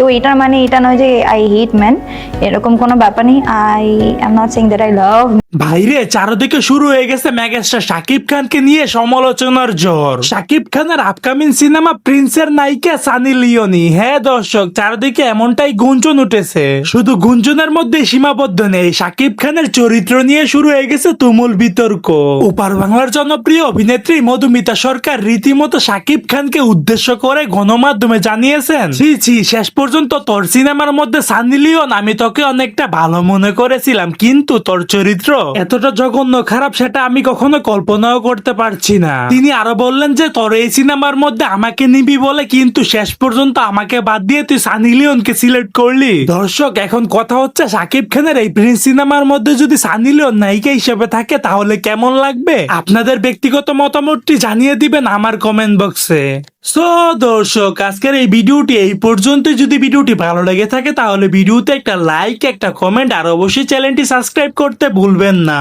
তো এটার মানে এটা নয় যে আই হেট ম্যান, এরকম কোনো ব্যাপার নেই। I am not saying that I love. ভাইরে, চারদিকে শুরু হয়ে গেছে মেগাস্টার শাকিব খানকে নিয়ে সমালোচনার ঝড়। শাকিব খানের আপকামিং সিনেমা প্রিন্সের নায়িকা সানি লিওনি। হ্যাঁ দর্শক, চারদিকে এমনটাই গুঞ্জন উঠেছে। শুধু গুঞ্জনের মধ্যে সীমাবদ্ধ নেই, শাকিব খানের চরিত্র নিয়ে শুরু হয়ে গেছে তুমুল বিতর্ক। ওপার বাংলার জনপ্রিয় অভিনেত্রী মধুমিতা সরকার রীতিমতো শাকিব খানকে উদ্দেশ্য করে গণমাধ্যমে জানিয়েছেন, ছি ছি, শেষ পর্যন্ত তোর সিনেমার মধ্যে সানি লিওন, আমি তোকে অনেকটা ভালো মনে করেছিলাম, কিন্তু তোর চরিত্র এতটা জঘন্য খারাপ সেটা আমি কখনো কল্পনাও করতে পারছি না। তিনি আরো বললেন যে তোর এই সিনেমার মধ্যে আমাকে নিবি বলে, কিন্তু শেষ পর্যন্ত আমাকে বাদ দিয়ে তুই সানি লিওনকে সিলেক্ট করলি। দর্শক, এখন কথা হচ্ছে শাকিব খানের এই প্রিন্স সিনেমার মধ্যে যদি সানি লিওন নায়িকা হিসেবে থাকে তাহলে কেমন লাগবে? আপনাদের ব্যক্তিগত মতামতটি জানিয়ে দিবেন আমার কমেন্ট বক্সে। সো দর্শক, আজকের এই ভিডিওটি এই পর্যন্ত। যদি ভিডিওটি ভালো লেগে থাকে তাহলে ভিডিওতে একটা লাইক, একটা কমেন্ট আর অবশ্যই চ্যানেলটি সাবস্ক্রাইব করতে ভুলবেন না।